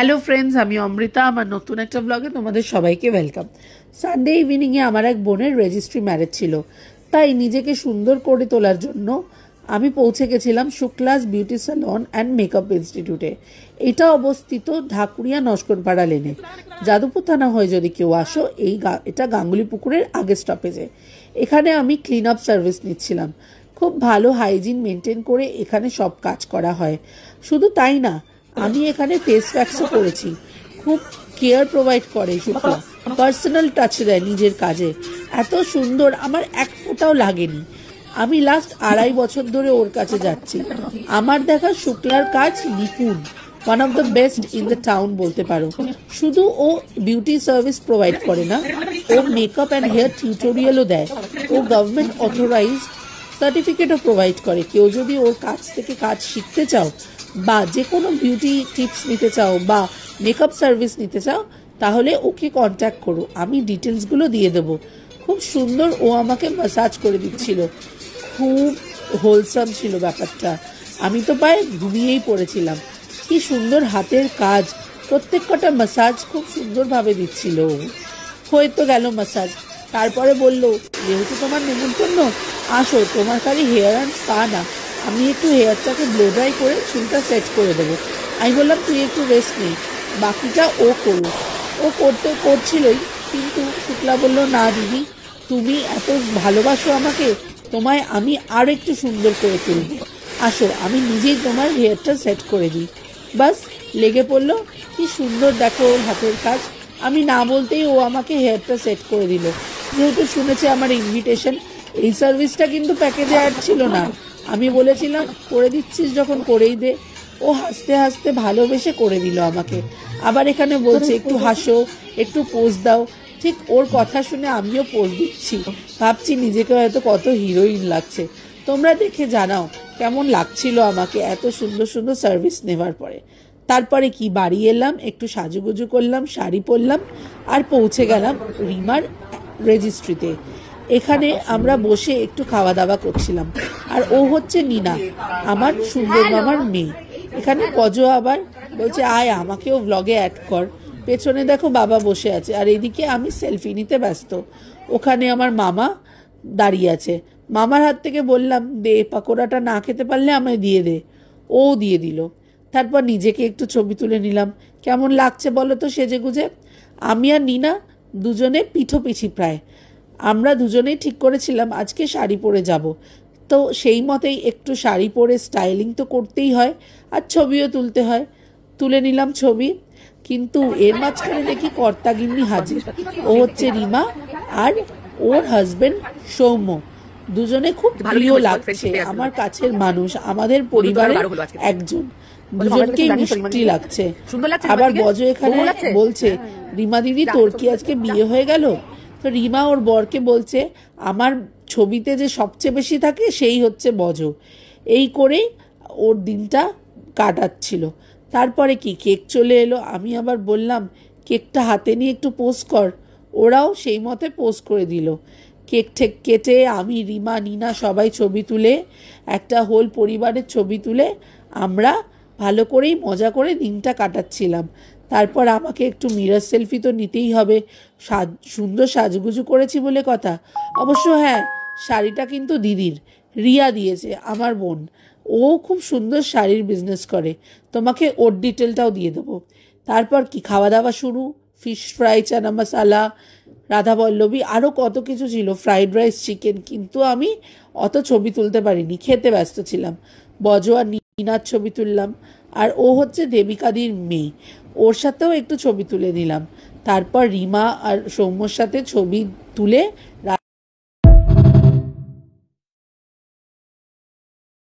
Hello friends, আমি অমৃতা। আমার নতুন একটা ব্লগে তোমাদের সবাইকে ওয়েলকাম। সানডে ইভিনিংয়ে আমার এক বোনের রেজিস্ট্রি ম্যারেজ ছিল, তাই নিজেকে সুন্দর করে তোলার জন্য আমি পৌঁছে গেছিলাম Shuklas beauty salon and makeup ইনস্টিটিউটে। এটা অবস্থিত ঢাকুরিয়া নস্করপাড়া লেনে। যাদবপুর থানা হয়ে যদি কেউ আসো, এটা গাঙ্গুলি পুকুরের আগের স্টপেজে। এখানে আমি ক্লিন আপ সার্ভিস নিচ্ছিলাম। খুব ভালো হাইজিন মেনটেন করে এখানে সব কাজ করা হয়। শুধু তাই না, আমি এখানে ফেস ওয়্যাক্সও করেছি। খুব কেয়ার প্রোভাইড করে শুক্লা, পার্সোনাল টাচ দেয় নিজের কাজে। এত সুন্দর, আমার এক ফোঁটাও লাগেনি। আমি লাস্ট 2.5 বছর ধরে ওর কাছে যাচ্ছি। আমার দেখা শুক্লার কাজ নিপুণ, one of the best in the town বলতে পারো। শুধু ও বিউটি সার্ভিস প্রোভাইড করে না, ও মেকআপ অ্যান্ড হেয়ার টিউটোরিয়ালও দেয়। ও গভর্নমেন্ট অথরাইজড সার্টিফিকেটও প্রোভাইড করে। কেউ যদি ওর কাছ থেকে কাজ শিখতে চাও বা যে কোনো বিউটি টিপস নিতে চাও বা মেকআপ সার্ভিস নিতে চাও, তাহলে ওকে কন্ট্যাক্ট করো, আমি ডিটেলসগুলো দিয়ে দেবো। খুব সুন্দর ও আমাকে ম্যাসাজ করে দিচ্ছিল। খুব হোলসাম ছিল ব্যাপারটা। আমি তো প্রায় ঘুমিয়েই পড়েছিলাম। কি সুন্দর হাতের কাজ, প্রত্যেক কটা ম্যাসাজ খুব সুন্দরভাবে দিচ্ছিল। হয়তো গেল ম্যাসাজ, তারপরে বলল, যেহেতু তোমার নেমন্তন্ন, আসো, তোমার খালি হেয়ার অ্যান্ড স্পা না, আমি একটু হেয়ারটাকে ব্লো ড্রাই করে চুলটা সেট করে দেবো। আমি বললাম, তুই একটু রেস্ট নেই, বাকিটা ও করুক। ও করছিলই, কিন্তু শুক্লা বলল, না দিদি, তুমি এত ভালোবাসো আমাকে, তোমায় আমি আর একটু সুন্দর করে তুলব। আসো, আমি নিজেই তোমার হেয়ারটা সেট করে দিই। বাস, লেগে পড়লো। কি সুন্দর দেখো ওর হাতের কাজ। আমি না বলতেই ও আমাকে হেয়ারটা সেট করে দিল। যেহেতু শুনেছে আমার ইনভিটেশন, এই সার্ভিসটা কিন্তু প্যাকেজে অ্যাড ছিল না। আমি বলেছিলাম, করে দিচ্ছিস যখন করেই দে। ও হাসতে হাসতে ভালোবেসে করে দিল আমাকে। আবার এখানে বলছে, একটু হাসো, একটু পোজ দাও। ঠিক ওর কথা শুনে আমিও পোজ দিচ্ছি। ভাবছি নিজেকে হয়তো কত হিরোইন লাগছে। তোমরা দেখে জানাও কেমন লাগছিল আমাকে এত সুন্দর সুন্দর সার্ভিস নেওয়ার পরে। তারপরে কি, বাড়ি এলাম, একটু সাজুগুজু করলাম, শাড়ি পরলাম, আর পৌঁছে গেলাম রিমার রেজিস্ট্রিতে। এখানে আমরা বসে একটু খাওয়া দাওয়া করছিলাম। আর ও হচ্ছে নিনা, আমার সুন্দর মামার মেয়ে। এখানে পজ আবার বলছে, আয় আমাকেও ব্লগে অ্যাড কর। পেছনে দেখো বাবা বসে আছে, আর এদিকে আমি সেলফি নিতে ব্যস্ত। ওখানে আমার মামা দাঁড়িয়ে আছে। মামার হাত থেকে বললাম, দে, পাকোড়াটা না খেতে পারলে আমায় দিয়ে দে। ও দিয়ে দিল। তারপর নিজেকে একটু ছবি তুলে নিলাম। কেমন লাগছে বলো তো সেজে গুজে? আমি আর নিনা দুজনে পিঠোপিঠি প্রায়। আমরা দুজনেই ঠিক করেছিলাম আজকে শাড়ি পরে যাব। তো সেই মতেই একটু শাড়ি পরে স্টাইলিং তো করতেই হয়, আর ছবিও তুলতে হয়। তুলে নিলাম ছবি। কিন্তু এর মাঝখানে দেখি কর্তাগিন্নি হাজির। ও হচ্ছে রিমা আর ওর হাজবেন্ড সৌম্য। দুজনে খুব প্রিয় লাগছে, আমার কাছের মানুষ, আমাদের পরিবারের একজন। দুজনকেই মিষ্টি লাগছে। আবার বজ এখানে বলছে, রিমা দিদি, তোর কি আজকে বিয়ে হয়ে গেল? তো রিমা ওর বরকে বলছে, আমার ছবিতে যে সবচেয়ে বেশি থাকে সেই হচ্ছে বজ। এই করেই ওর দিনটা কাটাচ্ছিল। তারপরে কি, কেক চলে এলো। আমি আবার বললাম, কেকটা হাতে নিয়ে একটু পোস্ট কর। ওরাও সেই মতে পোস্ট করে দিল। কেক ঠেক কেটে আমি, রিমা, নিনা সবাই ছবি তুলে, একটা হোল পরিবারের ছবি তুলে আমরা ভালো করেই মজা করে দিনটা কাটাচ্ছিলাম। তারপর আমাকে একটু মিরর সেলফি তো নিতেই হবে। সুন্দর সাজুগুজু করেছি বলে কথা। অবশ্য হ্যাঁ, শাড়িটা কিন্তু দিদির, রিয়া দিয়েছে, আমার বোন। ও খুব সুন্দর শাড়ির বিজনেস করে, তোমাকে ওর ডিটেলটাও দিয়ে দেবো। তারপর কি, খাওয়া দাওয়া শুরু। ফিশ ফ্রাই, চানা মশালা, রাধাবল্লভী, আরও কত কিছু ছিল, ফ্রাইড রাইস, চিকেন। কিন্তু আমি অত ছবি তুলতে পারিনি, খেতে ব্যস্ত ছিলাম। বজ আর নিনার ছবি তুললাম। আর ও হচ্ছে দেবিকাদির মেয়ে, ওর সাথেও একটু ছবি তুলে নিলাম। তারপর রিমা আর সৌম্যর সাথে ছবি তুলে